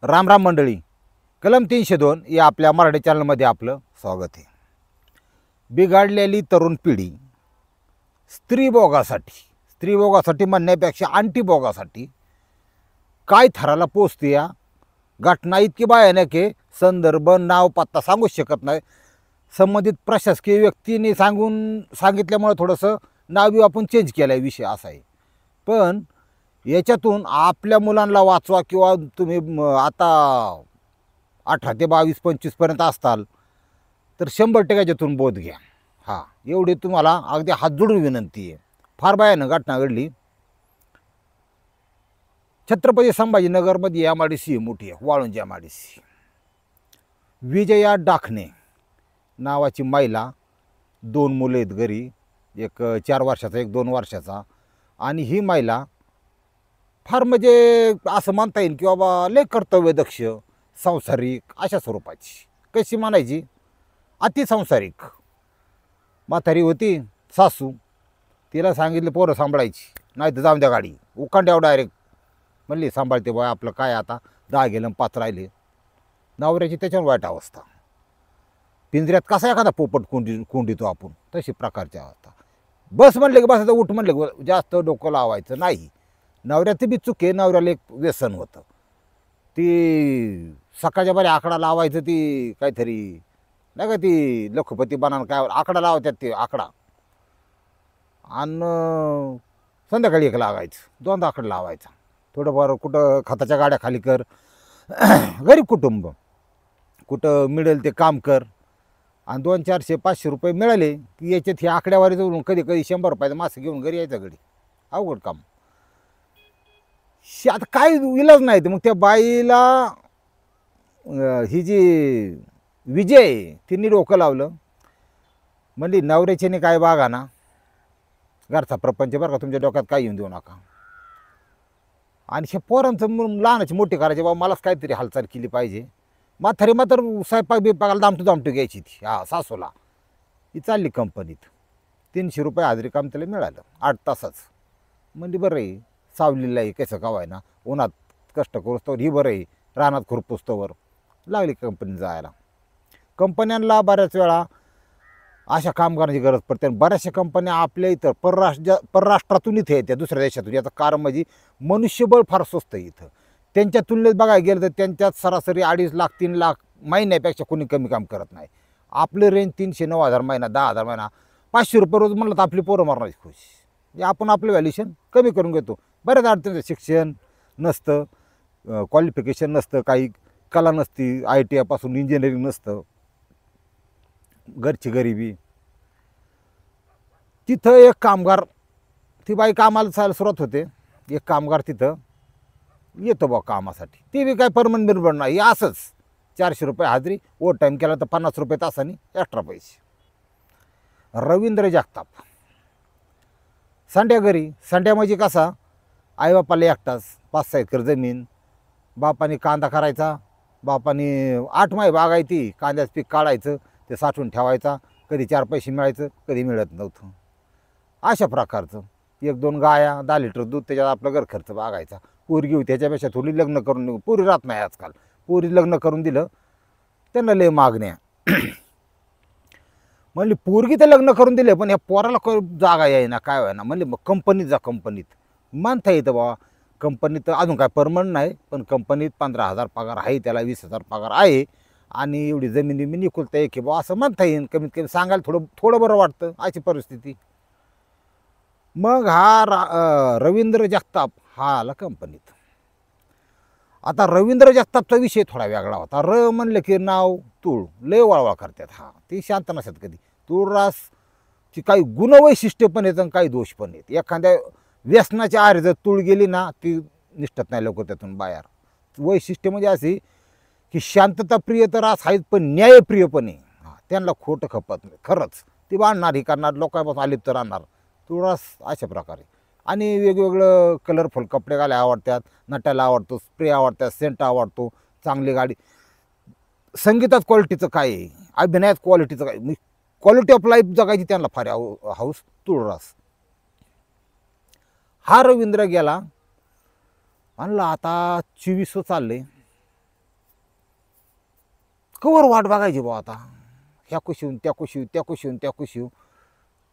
राम राम मंडळी. कलम 302 या आपल्या मराठी चॅनलमध्ये आपलं स्वागत आहे. बिघडलेली तरुण पिढी स्त्रीभोगासाठी म्हणण्यापेक्षा अंटीभोगासाठी काय थराला पोचते या घटना इतकी भयानक आहे. संदर्भ नाव पत्ता सांगूच शकत नाही. संबंधित प्रशासकीय व्यक्तीने सांगितल्यामुळे थोडंसं नाव आपण चेंज केलं आहे, विषय असा आहे. पण याच्यातून आपल्या मुलांना वाचवा किंवा तुम्ही आता 18 ते 22-25पर्यंत असताल तर 100% याच्यातून बोध घ्या. हां, एवढी तुम्हाला अगदी हात जोडून विनंती आहे. फार भयानक घटना घडली छत्रपती संभाजीनगरमध्ये. MIDC मोठी आहे, वाळूंज MIDC. विजया डाखणे नावाची महिला, 2 मुलं आहेत घरी, एक 4 वर्षाचा एक 2 वर्षाचा. आणि ही महिला फार म्हणजे असं म्हणता येईल की बाबा लय कर्तव्यदक्ष, संसारिक अशा स्वरूपाची. कशी म्हणायची, अतिसंसारिक म्हातारी होती सासू. तिला सांगितलं पोरं सांभाळायची, नाही तर जाऊन द्या गाडी उकांड्यावर डायरेक्ट. म्हणली सांभाळते बा, आपलं काय आता 10 गेलं 5 राहिले. नवऱ्याची त्याच्यावर वाईट अवस्था. पिंजऱ्यात कसा एखादा पोपट कोंडितो आपण, तशी प्रकारची अवस्था. बस म्हणले की बस, उठ म्हणले की जास्त डोकं लावायचं नाही. नवऱ्याचं बी चुके, नवऱ्याला एक व्यसन होतं. ती सकाळच्या बरे आकडा लावायचं, ती काहीतरी नाही का, ती लखपती बनान काय आकडा लावतात ते आकडा. आणि संध्याकाळी एक लावायचं, 2 आकडा लावायचा. थोडंफार कुठं खताच्या गाड्या खाली कर, गरीब कुटुंब कुठं मिळेल ते काम कर. आणि 200-400-500 रुपये मिळाले की याच्यात हे आकड्यावारी जाऊन कधी कधी 100 रुपयाचं मासे घेऊन घरी यायचं. घडी अवघड काम. आता काय इलाज नाही. तर मग त्या बाईला ही जी विजय तिने डोकं लावलं. म्हणजे नवऱ्याच्याने काय बागा ना, घरचा प्रपंच बरं का, तुमच्या डोक्यात काय येऊन देऊ नका. आणि हे पोरांचं लहानाची मोठी करायची, बाबा मलाच काहीतरी हालचाल केली पाहिजे. म्हातारी मात्र स्वयंपाक बिपाकाला दामटू घ्यायची ती. हा, सासूला. ही चालली कंपनीत. 300 रुपये हाजरी काम त्याला मिळालं 8 तासाचं. म्हणजे बरं आहे, सावलीला आहे कसं कावाय ना, उन्हात कष्ट करूस्तवर ही बरं आहे, रानात खुरपुस्तवर लागली कंपनीत जायला. कंपन्यांना बऱ्याच वेळा अशा कामगारांची गरज पडते. आणि बऱ्याचशा कंपन्या आपल्या इथं परराष्ट्रातून इथे येत्या, दुसऱ्या देशातून. याचं कारण म्हणजे मनुष्यबळ फार स्वस्त आहे इथं. त्यांच्या तुलनेत बघायला गेलं तर त्यांच्यात सरासरी 2.5 लाख 3 लाख महिन्यापेक्षा कोणी कमी काम करत नाही. आपलं रेंज 300-9,000 महिना, 10,000 महिना, 500 रुपये रोज म्हणलं तर आपली पोरं मारणारी खुश. म्हणजे आपण आपलं व्हॅल्युएशन कमी करून घेतो. बऱ्याच अडचणीचं शिक्षण नसतं, क्वालिफिकेशन नसतं, काही कला नसती, ITI पासून इंजिनिअरिंग नसतं, घरची गरिबी. तिथं एक कामगार, ती बाई कामाला जायला सुरुवात होते. एक कामगार तिथं येतो बा कामासाठी. ती बी काय परमनंट बिरबड नाही, असंच 400 रुपये हाजरी, ओव्हर टाईम केला तर 50 रुपये तासाने एक्स्ट्रा पैसे. रवींद्र जगताप संड्या घरी. संड्या म्हणजे कसा, आईबापाला एकटाच, 5-6 एकर जमीन. बापाने कांदा करायचा, बापाने 8 माही बागायती, कांद्याचं पीक काढायचं, ते साठवून ठेवायचा. कधी 4 पैसे मिळायचं, कधी मिळत नव्हतं. अशा प्रकारचं. 1-2 गाया, 10 लिटर दूध, त्याच्यात आपलं घर खर्च बागायचा. पोरगी होती त्याच्यापेक्षा थोडी लग्न करून, पोरी राहत नाही आजकाल. पोरी लग्न करून दिलं त्यांना लय मागण्या. म्हणली पोरगी तर लग्न करून दिले, पण ह्या पोराला जागा यायना, काय व्हायना. म्हणले मग कंपनीत जा. कंपनीत मानता येतं बाबा. कंपनीत अजून काय परमनंट नाही, पण कंपनीत 15,000 पगार आहे, त्याला 20,000 पगार आहे. आणि एवढी जमिनी मी निकुलता आहे की बा, असं म्हणता येईल. कमीत कमी सांगायला थोडं बरं वाटतं, अशी परिस्थिती. मग हा रवींद्र जगताप हा आला कंपनीत. आता रवींद्र जगतापचा विषय थोडा वेगळा होता. म्हणलं की नाव तूळ लय वळवळ करतात. हा, ती शांत नसतात कधी. तुळरासची काही गुणवैशिष्ट्य पण आहेत आणि काही दोष पण आहेत. एखाद्या व्यसनाच्या आहारी जर तूळ गेली ना, ती निष्ठत नाही लवकर त्यातून बाहेर. वैशिष्ट्य म्हणजे अशी की शांतताप्रिय तर रास आहेत, पण न्यायप्रिय पण आहे. हां, त्यांना खोटं खपत नाही. खरंच ती बांधणार, ही करणार, लोकांपासून आलिप्त राहणार. तुळस अशा प्रकारे. आणि वेगवेगळं कलरफुल कपडे घालायला आवडतात, नटायला आवडतो, स्प्रे आवडतात, सेंट आवडतो, चांगली गाडी. संगीतात क्वालिटीचं काय आहे, अभिनयात क्वालिटीचं काय, क्वालिटी ऑफ लाईफ जगायची त्यांना फार हाऊस. तुळरास हा रवींद्र गेला. म्हणला आता 2400 चालले, कवर वाट बघायची बुवा आता, ह्या कुशीहून त्या कुशीहून त्या कुशीहून त्या कुशीहून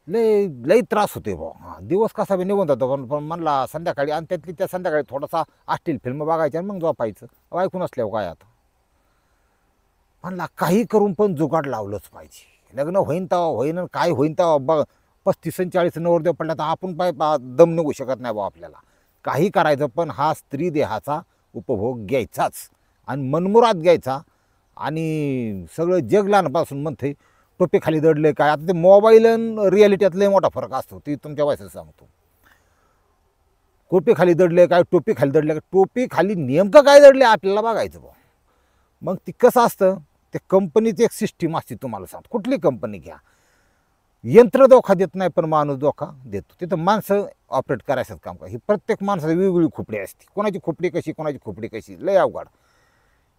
लय लई त्रास होते बुवा. दिवस कसा बी निघून जातो, पण म्हणला संध्याकाळी, आणि त्यातली त्या संध्याकाळी थोडासा असतील फिल्म बघायच्या आणि मग झोपायचं. ऐकून असल्यावर काय आता, म्हणला काही करून पण जुगाड लावलंच पाहिजे. लग्न होईन तेव्हा होईन, काय होईन तेव्हा बघ. 35-40 नवरदेव पडला तर आपण पाय दम निघू शकत नाही बा आपल्याला. काही करायचं, पण हा स्त्री देहाचा उपभोग घ्यायचाच आणि मनमुराद घ्यायचा. आणि सगळं जग लहानपासून म्हणते टोपी खाली दडले काय. आता ते मोबाईल आणि रिॲलिटीत लय मोठा फरक असतो, ती तुमच्या वयसात सांगतो. टोपी खाली दडले काय, टोपी खाली दडले काय, टोपी खाली नेमकं काय दडले आपल्याला बघायचं बा. मग ती कसं असतं, ते कंपनीची एक सिस्टीम असते. तुम्हाला सांगतो, कुठली कंपनी घ्या, यंत्र धोका देत नाही पण माणूस धोका देतो. तिथं माणसं ऑपरेट करायचं काम का. ही प्रत्येक माणसाची वेगवेगळी खोपडी असते. कोणाची खोपडी कशी, कोणाची खोपडी कशी, लय अवघड.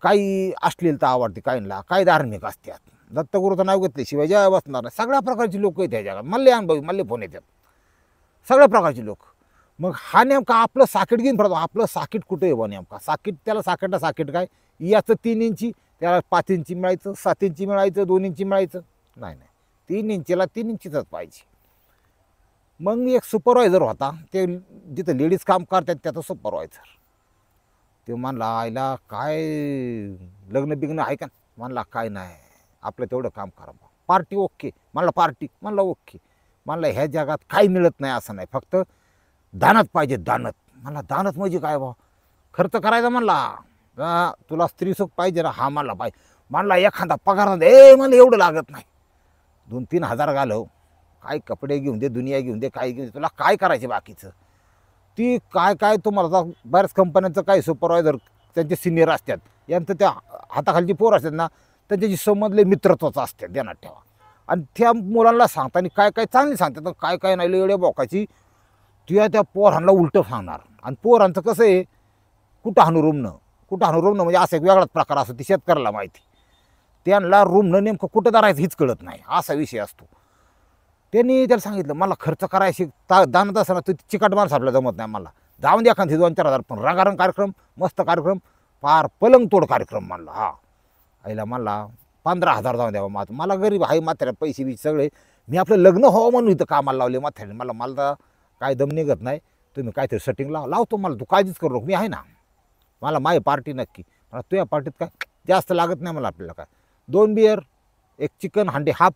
काही अश्लीलता आवडते काहींना, काही धार्मिक असतात. दत्तगुरूचं नाव घेतल्याशिवाय जेव्हा बसणार नाही. सगळ्या प्रकारची लोक आहेत ह्या जगात. मल्ले अनुभवी, मल्ले फोन येतात, सगळ्या प्रकारची लोक. मग हा नेमका आपलं साकीट घेऊन फिरतो. आपलं साकीट कुठे आहे बा नेमका. साकीट, त्याला साकीटला साकीट काय, याचं 3 इंची, त्याला 5 इंची मिळायचं, 7 इंची मिळायचं, 2 इंची मिळायचं. नाही नाही, 3 इंचीला 3 इंचीच पाहिजे. मग एक सुपरवायझर होता, ते जिथं लेडीज काम करतात त्याचा सुपरवायझर. ते म्हणला आईला काय लग्न बिग्न आहे का. म्हणला काय नाही, आपलं तेवढं काम करा. Party okay. म्हणला पार्टी. म्हणला ओके. म्हणला ह्या जगात काही मिळत नाही असं नाही, फक्त दानत पाहिजे, दानत. म्हणला दानत म्हणजे काय बा. खर्च करायचा. म्हणला तुला स्त्री सुख पाहिजे ना. हा म्हणला पाहिजे. म्हणला एखादा पगार दे. मला एवढं लागत नाही, 2-3 हजार घालव, काय कपडे घेऊन दे, दुनिया घेऊन दे, काय घेऊन दे, तुला काय करायचे बाकीचं. ती काय काय तुम्हाला बऱ्याच कंपन्यांचं काय सुपरवायझर त्यांचे सिनियर असतात, यांचं त्या हाताखालची पोर असतात ना, त्यांच्याशी संबंधले मित्रत्वाचं असतात, ध्यानात ठेवा. आणि त्या मुलांना सांगताना काय काय चांगली सांगतात, काय काय नाही एवढ्या बोकाची. त्या पोरांना उलटं सांगणार. आणि पोरांचं कसं आहे, कुठं हाणू रुमणं म्हणजे असं एक वेगळाच प्रकार असतो, ती शेतकऱ्याला माहिती. त्यांना रुमणं नेमकं कुठं धरायचं हीच कळत नाही, असा विषय असतो. त्यांनी त्याला सांगितलं मला खर्च करायची दानत असताना तर चिकाट माणसं आपल्याला जमत नाही. मला जाऊन द्या एखादी 2-4 हजार, पण रंगारंग कार्यक्रम, मस्त कार्यक्रम, फार पलंगतोड कार्यक्रम. म्हणला हा आईला, म्हणला 15,000 जाऊन द्यावा. मला गरीब आहे, म्हाताऱ्या पैसे बी सगळे, मी आपलं लग्न व्हावं म्हणून इथं कामाला लावले म्हाताऱ्याने. मला काय दम निघत नाही, तुम्ही काहीतरी सेटिंग लावतो. मला तू काळजीच करू नको, मी आहे ना. मला माझी पार्टी नक्की. मला तुझ्या पार्टीत काय जास्त लागत नाही मला. आपल्याला काय 2 बिअर, 1 चिकन हांडी हाफ,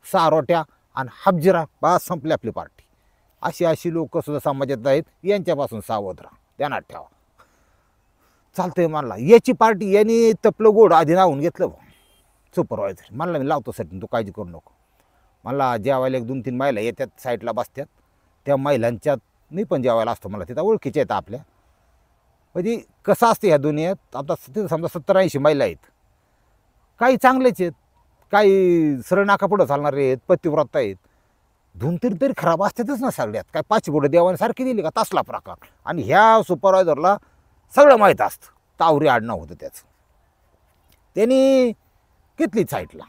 6 रोट्या आणि हाफ जिरा, बस संपली आपली पार्टी. अशी लोक सुद्धा समाजात आहेत, यांच्यापासून सावध राहा, ध्यानात ठेवा. चालतंय. म्हणला याची पार्टी, यांनी तपलं गोड आधी नावून घेतलं सुपरवायझर. म्हणला मी लावतो सेटिंग, तू काळजी करू नको. मला जेवायला 1-2-3 महिला येतात, साईडला बसतात. त्या महिलांच्यात मी पण जेवायला असतो, मला तिथं ओळखीच्या आहेत आपल्या. म्हणजे कसं असतं ह्या दुनियेत, आता तिथं समजा 70-80 महिला आहेत. काही चांगलेच आहेत, काही सरळ नाका पुढं चालणारे आहेत, पतिव्रत आहेत. 2-3 तरी खराब असतातच ना सगळ्यात. काय 5 बोटं देवाने सारखी दिली का, तसला प्रकार. आणि ह्या सुपरवायझरला सगळं माहीत असतं. तावरी आडनाव होतं त्याचं. त्यांनी घेतली साईटला.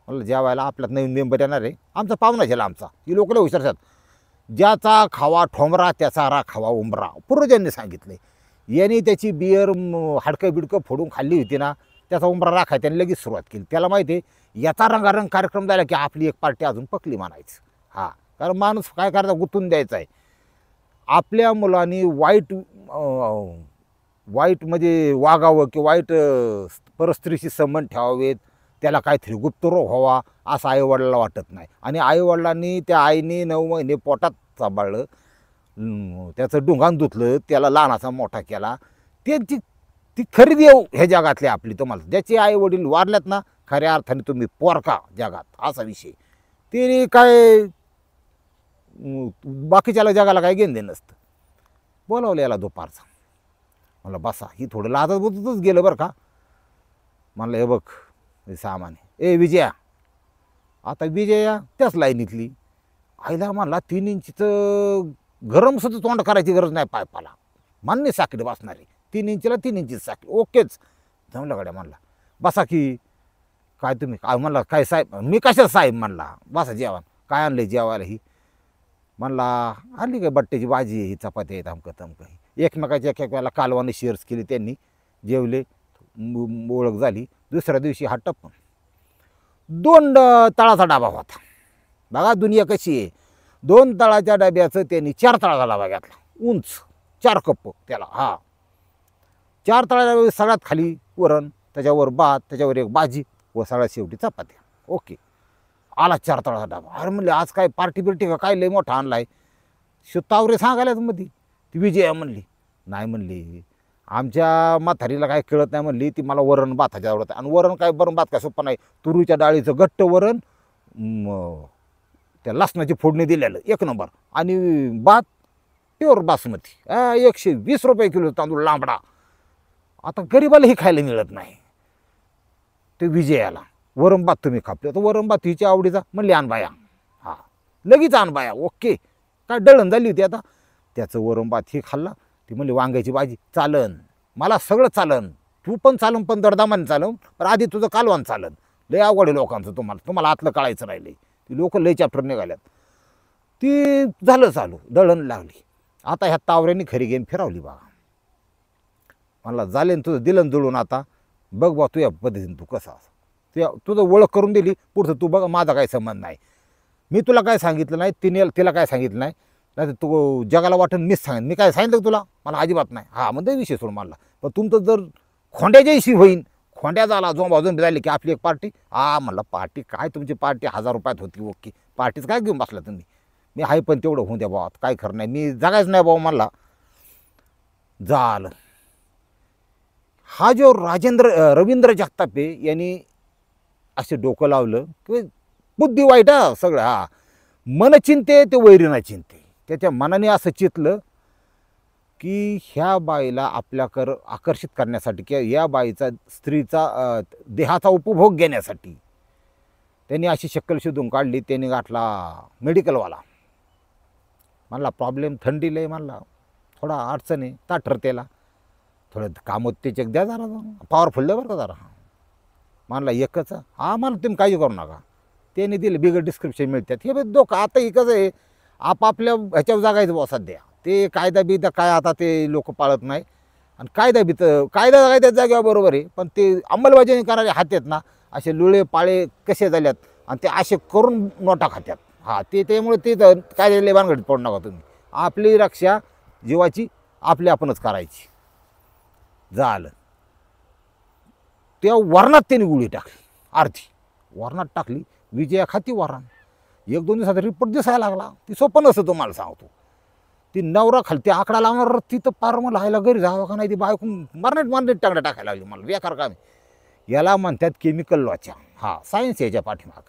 म्हणलं जेवायला आपल्यात नवीन मेंबर येणार आहे, आमचा पाहुणा झाला आमचा. ही लोक लय हुशार आहेत. ज्याचा खावा ठोंबरा त्याचा राखावा उंबरा, पूर्वजांनी सांगितले. यांनी त्याची बियर हाडकं बिडकं फोडून खाल्ली होती ना, त्याचा उंबरा राखाय त्याने लगेच सुरुवात केली. त्याला माहिती आहे याचा रंगारंग कार्यक्रम झाला की आपली एक पार्टी अजून पकली म्हणायचं. हा, कारण माणूस काय करायचा, गुंतून द्यायचा आहे. आपल्या मुलांनी वाईट म्हणजे वागावं की वाईट परस्त्रीशी संबंध ठेवावेत, त्याला काहीतरी गुप्तरोग व्हावा असं आईवडिलाला वाटत नाही. आणि आईवडिलांनी त्या आईने 9 महिने पोटात सांभाळलं, त्याचं डुंगान धुतलं, त्याला लहानाचा मोठा केला. त्यांची ती खरी देव ह्या जगातली आपली. तुम्हाला ज्याचे आई वडील वारल्यात ना, खऱ्या अर्थाने तुम्ही पोरका जगात, असा विषय. ते काय बाकीच्याला जगाला काय घेणं देणं नसतं. बोलावलं याला दुपारचा. म्हणलं बसा. ही थोडं लाजत बोलतच गेलं बरं का. म्हणलं हे बघ हे सामान आहे. ए विजया. आता विजया त्याच लाईनीतली. आईला म्हणला 3 इंचीचं गरम सुद्धा तोंड करायची गरज नाही पायपाला. मान्य साकीट बसणारी. 3 इंचीला 3 इंचीच साकीट, ओकेच. जमलं गाड्या. म्हणला बसा की. काय तुम्ही काय म्हणला, काय साहेब. मी कशा साहेब. म्हणला बसा जेवण. काय आणलं जेवायला. ही म्हणला आणली काय बट्ट्याची भाजी, ही चपाती आहेत, अमकं तमकं. एकमेकाच्या एक वेळेला कालवाने शेअर्स केली त्यांनी. जेवले. ओळख झाली. दुसऱ्या दिवशी हा टप्पा 2 तळाचा डाबा होता. बघा दुनिया कशी आहे. 2 तळाच्या डब्याचं त्यांनी 4 तळाचा डाबा घेतला, उंच 4 कप्प त्याला. हा 4 तळाच्या सगळ्यात खाली वरण, त्याच्यावर भात, त्याच्यावर एक भाजी व सगळ्यात शेवटी चपात्या. ओके, आला 4 तळाचा डाबा. अरे म्हणले आज काय पार्टी बिर्टी का काय लय मोठा आणलाय. तावरे सांगायला मध्ये ती विजया म्हणली नाही, म्हणली आमच्या म्हातारीला काय कळत नाही, म्हणली ती मला वरण भाताच्या आवडत. आणि वरण काय वरण भात काय सोपं नाही. तुरीच्या डाळीचं घट्ट वरण, त्या लसणाची फोडणी दिलेलं 1 नंबर, आणि भात प्युअर बासमती. 120 रुपये किलो तांदूळ लांबडा. आता गरीबाला हे खायला मिळत नाही. ते विजयाला वरण भात तुम्ही खापले तर वरण भात हिच्या आवडीचा, म्हणली आण बाया. हा लगेच आण बाया. ओके, काय दळण झाली होती आता. त्याचं वरण भात हे खाल्ला. ती म्हणली वांग्याची भाजी चालन, मला सगळं चालन, तू पण चालन, पण दरदामाने चालन, पण आधी तुझं कालवान चालन. लय अवघड आहे लोकांचं, तुम्हाला आतलं कळायचं राहिलं. ती लोक लय चॅप्टर निघाल्यात. ती झालं चालू, दळण लागली. आता ह्या तावऱ्यांनी खरी गेम फिरावली बघा. म्हणला झाले तुझं दिलं जुळून, आता बघ बा तुझ्या पद्धतीने तू कसा असं. तुझं ओळख करून दिली, पुढचं तू बघ, माझा काही संबंध नाही. मी तुला काय सांगितलं नाही, तिला काय सांगितलं नाही, नाही तर तू जगाला वाटून मीच सांगेन. मी काय सांगितलं तुला, मला अजिबात नाही. हा म्हणजे विषय सोड मानला. पण तुमचं जर खोंड्याच्याशी होईन, खोंड्या झाला जो बाजून झाली की आपली एक पार्टी. म्हणलं पार्टी काय तुमची पार्टी 1000 रुपयात होती. ओके, पार्टीच काय घेऊन बसला तुम्ही. मी आहे पण तेवढं होऊन द्या बाबा, काय खरं नाही, मी जगायच नाही बाबा म्हणला. झालं. हा जो रवींद्र जगतापे यांनी असे डोकं लावलं की बुद्धी वाईट सगळं. हा मन चिंते ते वैरीना चिंते. त्याच्या मनाने असं चितलं की ह्या बाईला आपल्याकडं आकर्षित करण्यासाठी किंवा या बाईचा स्त्रीचा देहाचा उपभोग घेण्यासाठी त्यांनी अशी शक्कल शोधून काढली. त्यांनी गाठला मेडिकलवाला. म्हणला प्रॉब्लेम थंडी लय, म्हणला थोडा अडचण आहे, ताठर त्याला थोडं कामोत्तेजक द्या जरा, पॉवरफुल द्या बरं का जरा. म्हणला एकच. मला तुम्ही काळजी करू नका. त्यांनी दिलं, बिगर डिस्क्रिप्शन मिळतात. हे बघ दोघं आता हे कसं आहे, आपापल्या ह्याच्यावर जागायचं बुवा सध्या. ते कायदा बिदा काय आता ते लोक पाळत नाही. आणि कायदा त्या जागेवर बरोबर आहे, पण ते अंमलबजावणी करायचे हात आहेत ना, असे लुळे पाळे कसे झाल्यात आणि ते असे करून नोटा खात्यात. त्यामुळे ते कायद्याला भानगडीत पडू नका तुम्ही. आपली रक्षा जीवाची आपणच करायची. झालं. त्या वरणात त्यांनी गोळी टाकली, अर्धी वरणात टाकली. विजया खाती वरण. 1-2 दिवसाचा रिपोर्ट दिसायला लागला. ती सोपं नसतं तुम्हाला सांगतो. ती नवरा खालती आकडा लावणार, तिथं पार मला हायला घरी जावं का नाही, ती बायकून मारण्यात टांगड्या टाकायला लागली. मला बेकार काम. याला म्हणतात केमिकल लॉच्या. सायन्स याच्या पाठीमाग.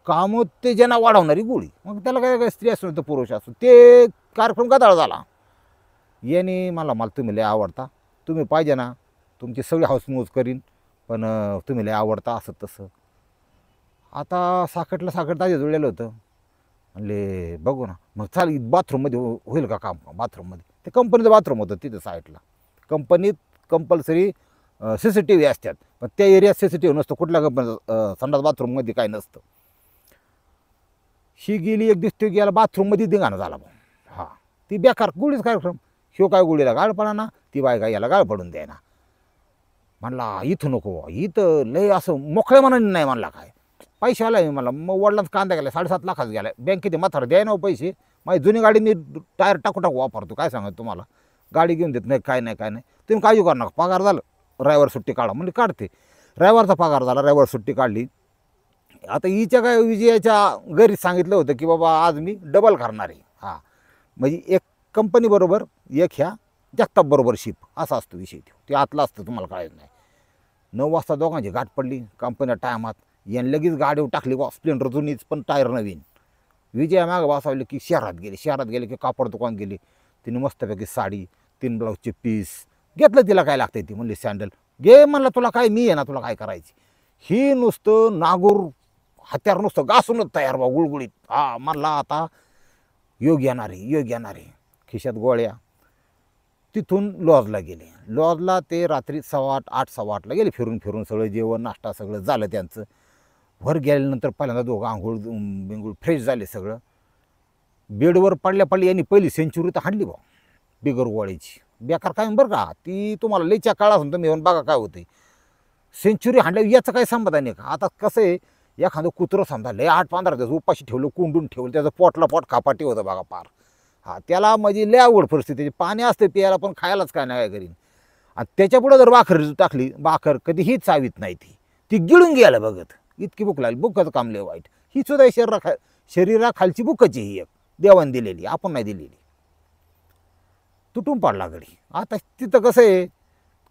कामोत्तेजना वाढवणारी गोळी. मग त्याला काय स्त्री असो तर पुरुष असो, ते कार्यक्रम गदाळ झाला. याने मला तुम्ही लय आवडता, तुम्ही पाहिजे ना, तुमची सगळी हाऊसमौज करीन, पण तुम्ही लय आवडता असं तसं. आता साखर ताजे जुळलेलं होतं. म्हणले बघू ना, मग चाल बाथरूममध्ये होईल का काम. बाथरूममध्ये ते कंपनीचं बाथरूम होतं तिथं साईडला. कंपनीत कंपल्सरी CCTV असतात, पण त्या एरियात CCTV नसतं. कुठल्या कंपनीचं संडास बाथरूममध्ये काय नसतं. ही गेली एक दिवस, ते गेला बाथरूममध्ये धिंगाणं झाला. ती बेकार गोळीच कार्यक्रम. शिव काय गोळीला गाळ पडा ना, ती बायका याला गाळ पडून द्याय ना. म्हणला इथं नको, इथं लय असं मोकळ्या मनाने नाही. म्हणला काय पैसे आला मला. मग वडिलांचा कांदा गेला 7.5 लाखाचा गेला. बँकेत माथार द्याय ना पैसे. माझी जुनी गाडी मी टायर टाकू वापरतो. काय सांगतो तुम्हाला, गाडी घेऊन देत नाही, काय नाही तुम्ही काळजी करू नका. पगार झालं, रविवार सुट्टी काढा म्हणजे काढते. रविवारचा पगार झाला, रविवार सुट्टी काढली. आता हिच्या काय विजयाच्या घरी सांगितलं होतं की बाबा आज मी डबल करणार आहे. म्हणजे एक कंपनीबरोबर एक ह्या जगतापबरोबर शिप असा असतो विषय. ते आतला असतं, तुम्हाला कळायचं नाही. 9 वाजता दोघांची गाठ पडली कंपनीच्या टायमात. याने लगेच गाडी टाकली बा, स्प्लेंडर जुनीच पण टायर नवीन. विजया मागं बसवली की शहरात गेले की कापड दुकान गेली. तिने मस्तपैकी साडी, 3 ब्लाऊजचे पीस घेतलं. तिला काय लागतंय ती म्हणली सँडल घे. म्हणलं तुला काय, मी आहे ना, तुला काय करायची. ही नुसतं नागूर हत्यार नुसतं घासूनच तयार बा, गुळगुळीत. म्हणला आता योग येणार आहे. खिशात गोळ्या. तिथून लॉजला गेले. लॉजला ते रात्री 8:15 गेले. फिरून सगळं जेवण नाश्ता सगळं झालं त्यांचं. वर गेल्यानंतर पहिल्यांदा दोघं आंघोळ बिंगोळ फ्रेश झाले सगळं. बेडवर पडल्या यांनी पहिली सेंचुरी तर हाणली बा, बिगर गोळ्याची. बेकार काय बरं का. ती तुम्हाला लईच्या काळ असून तुम्ही येऊन बघा काय होते. सेंचुरी हाणल्या याचं काय समाधान आहे का? आता कसं आहे, एखादं कुत्रं समजा लय 8-15 दिवस उपाशी ठेवलं, कोंडून ठेवलं, त्याचं पोटला पोट खापाटी होतं बघा पार. हा, त्याला म्हणजे लय अवघड परिस्थिती. पाणी असतं प्यायला पण खायलाच काय नाही काय करीन. आणि त्याच्यापुढं जर भाकर टाकली, भाकर कधीही चावीत नाही, ती गिळून गेलं बघत. इतकी भूक लागली, भूकच काम लय वाईट. ही सुद्धा शरीराखालची भूकच ही एक देवाने दिलेली, आपण नाही दिलेली. तुटून पडला गडी. आता तिथं कसं आहे,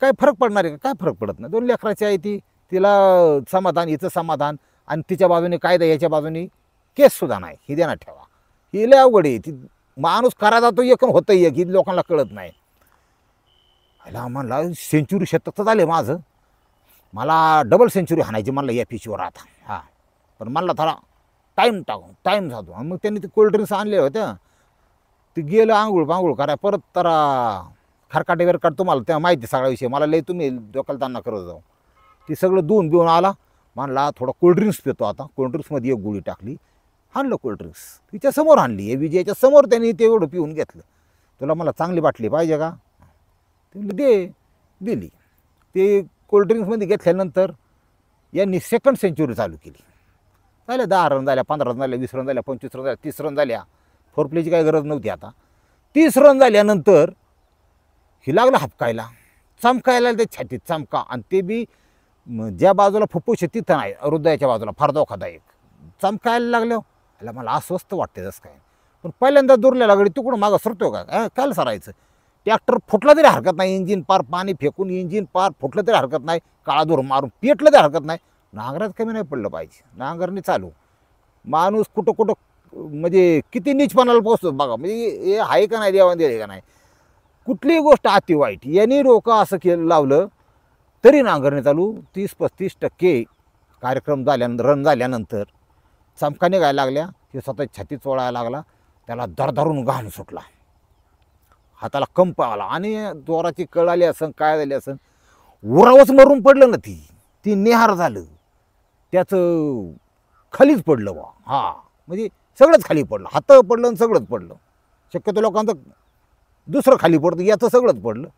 काय फरक पडणार आहे का? काय फरक पडत नाही. 2 लेकराची आहे ती, तिला समाधान, हिचं समाधान, आणि तिच्या बाजूने कायदा, याच्या बाजूने केससुद्धा नाही. ही ध्यानात ठेवा. ही लय अवघड आहे. ती माणूस करा जातो एक होतं एक, ही लोकांना कळत नाही. ह्याला म्हणला सेंचुरी शतक झाले माझं, मला डबल सेंचुरी हाणायची म्हणलं या पिचवर आता. हां, पण म्हणला थोडा टाईम जातो. आणि मग त्यांनी ते कोल्ड्रिंक्स आणले होत्या. ते गेलं आंघोळ करा, परत तर खरकाटे वेरकाट तुम्हाला त्या माहिती सगळा विषय. मला लय तुम्ही डोक्याला ताना करत जाऊ. ती सगळं धुवून बिवून आला. म्हणला थोडा कोल्ड्रिंक्स पितो आता. कोल्ड्रिंक्समध्ये एक गोळी टाकली, आणलं कोल्ड्रिंक्स. तिच्यासमोर आणली, हे विजयाच्या समोर त्यांनी ते एवढं पिऊन घेतलं. तुला मला चांगली बाटली पाहिजे का? ते दिली. ते कोल्ड्रिंक्समध्ये घेतल्यानंतर यांनी सेकंड सेंचुरी चालू केली. झाल्या 10 रन झाल्या, 15 रन झाल्या, 20 रन झाल्या, 25 रन झाल्या, 30 रन झाल्या. फोर प्लेची काही गरज नव्हती आता. 30 रन झाल्यानंतर ही लागलं हापकायला, चमकायला, ते छातीत चमका. आणि ते बी ज्या बाजूला फुफ्फुस आहे तिथं नाही, हृदयाच्या बाजूला फार धोकादायक. चमकायला लागलं. ह्याला मला अस्वस्थ वाटते जसं काय. पण पहिल्यांदा दुरलेला गडी तिकडून मागं सरतो का? काय सरायचं? ट्रॅक्टर फुटला तरी हरकत नाही, इंजिन पार पाणी फेकून इंजिन पार फुटलं तरी हरकत नाही, काळा दूर मारून पेटलं तरी हरकत नाही. नांगरात कमी नाही पडलं पाहिजे. नांगरणी चालू. माणूस कुठं कुठं म्हणजे किती नीचपणाला पोहोचतो बघा. म्हणजे हे आहे का नाही, देवाने दिले का नाही. कुठलीही गोष्ट अति वाईट. यांनी डोकं असं केलं लावलं तरी नांगरणी चालू. 30-35% कार्यक्रम झाल्यानंतर, रन झाल्यानंतर चमका निघायला लागल्या. हे स्वतः छाती चोळायला लागला. त्याला दरदरून घाम सुटला, हाताला कंप आला, आणि जोराची कळ आली असं, काय झाली असं, उरावच मरून पडलं ना. ती निहार झालं, त्याचं खालीच पडलं बा. हा, म्हणजे सगळंच खाली पडलं. हात पडलं आणि सगळंच पडलं. शक्यतो लोकांचं दुसरं खाली पडतं, याचं सगळंच पडलं.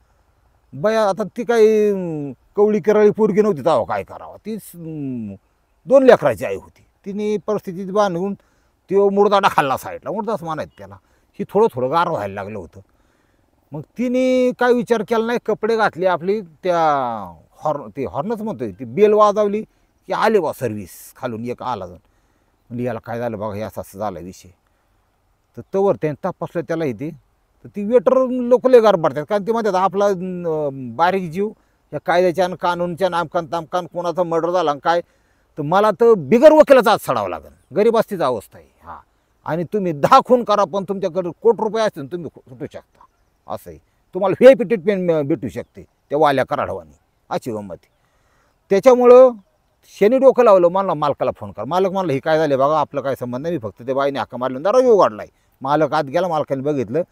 बया आता ती काही कवळी केरळी पोरगी नव्हती, तेव्हा काय करावं. ती 2 लेकराची आई होती. तिने परिस्थितीत बांधून तो मुडदाडा खाल्ला साईडला, मुडदाच म्हणायचं त्याला. ही थोडं गार व्हायला लागलं होतं. मग तिने काय विचार केला नाही, कपडे घातले आपली, त्या हॉर्नच म्हणतोय, ती बेल वाजवली की आले बा सर्व्हिस खालून एक आला जण. म्हणजे याला काय झालं बघा, हे असं झाला विषय. तर तवर त्याने तपासलं त्याला इथे. तर ती वेटर लोक लय गार पडतात, कारण ते म्हणतात आपला बारीक जीव या कायद्याच्या आणि कानूनच्या नामकान तामकान कोणाचा मर्डर झाला काय, तर मला तर बिगर वकिलाचा आज सडावं लागेल. गरिबास्तीचा अवस्था आहे. हां, आणि तुम्ही 10 खून करा, पण तुमच्याकडे ₹1 असतील तुम्ही सुटू शकता. असंही तुम्हाला VIP ट्रीटमेंट भेटू शकते त्या वाल्या कराडवानी. अशी गंमत. त्याच्यामुळं शनी डोकं लावलं. मला मालकाला फोन कर. मालक म्हणलं हे काय झाले बघा, आपलं काय संबंध नाही, मी फक्त त्या बाईने हाका मारलं, दरवाजा उघडलाय. मालक आत गेला, मालकाने बघितलं.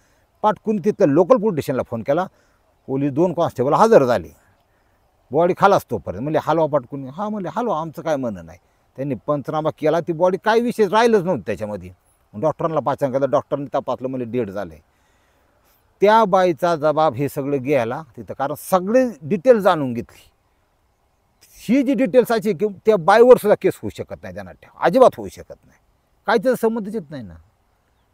पाटकून तिथं लोकल पोलीस स्टेशनला फोन केला. पोलीस 2 कॉन्स्टेबल हजर झाले. बॉडी खालाच तोपर्यंत. म्हणले हलवा पाटकून. हां म्हणले हलवा, आमचं काय म्हणणं नाही. त्यांनी पंचनामा केला. ती बॉडी काय विषय राहिलंच नव्हतं त्याच्यामध्ये. डॉक्टरांना पाचांग केलं. डॉक्टरांनी तपासलं, म्हणजे डेड झालं. त्या बाईचा जबाब हे सगळं घ्यायला तिथं, कारण सगळे डिटेल जाणून घेतली. ही जी डिटेल्स अशी की त्या बाईवर सुद्धा केस होऊ शकत नाही, त्यांना ठेवा अजिबात होऊ शकत नाही. काय त्याचा संबंधच येत नाही ना.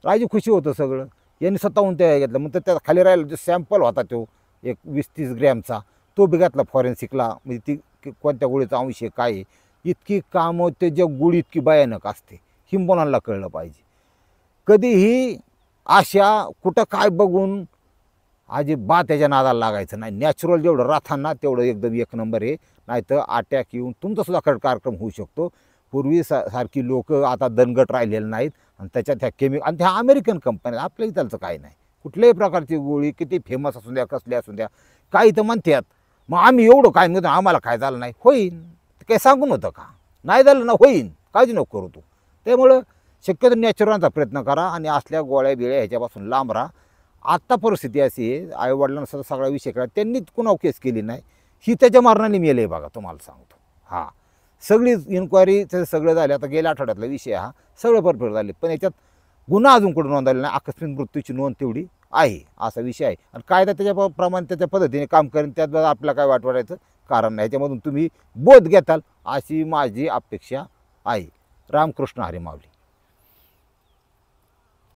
राजी खुशी होतं सगळं. यांनी स्वतःहून त्या घेतलं. मग त्या खाली राहिला जो सॅम्पल होता तो एक 20-30 ग्रॅमचा, तो बी घातला फॉरेन्सिकला. म्हणजे ती कोणत्या गोळीचा अंश आहे, काय आहे. इतकी कामं त्याच्या गोळी इतकी भयानक असते, ही मुलांना कळलं पाहिजे. कधीही अशा कुठं काय बघून अजिबात त्याच्या नादाला लागायचं नाही. नॅचरल जेवढं राहताना तेवढं एकदम 1 नंबर आहे. नाही तर अटॅक येऊन तुमचासुद्धा कार्यक्रम होऊ शकतो. पूर्वी सारखी लोक आता दणगट राहिलेले नाहीत. आणि त्याच्यात ह्या आणि ह्या अमेरिकन कंपन्या, आपल्या इथलचं काही नाही. कुठल्याही प्रकारची गोळी किती फेमस असू द्या, कसली असू द्या, काही तर म्हणतात मग आम्ही एवढं काय म्हणतो, आम्हाला काय झालं नाही. होईन काही सांगून होतं का? नाही झालं ना, होईन, काळजी नको करू तू. त्यामुळं शक्यतो नॅचरलचा प्रयत्न करा आणि असल्या गोळ्या बिळ्या ह्याच्यापासून लांब राहा. आत्ता परिस्थिती अशी आहे, आईवडिलांना सुद्धा सगळा विषय करा, त्यांनीच कुणावर केस केली नाही. ही त्याच्या मारणाने मेलं आहे बघा, तुम्हाला सांगतो. हां, सगळी इन्क्वायरी सगळं झालं. आता गेल्या आठवड्यातला विषय हा सगळं परफेक्ट झाले, पण याच्यात गुन्हा अजून कुठं नोंदवलेला नाही. आकस्मिक मृत्यूची नोंद तेवढी आहे, असा विषय आहे. आणि कायदा त्याच्याप्रमाणे त्याच्या पद्धतीने काम करेन, त्यात आपल्याला काय वाटवायचं कारण ह्याच्यामधून तुम्ही बोध घेताल अशी माझी अपेक्षा आहे. रामकृष्ण हरी माऊली.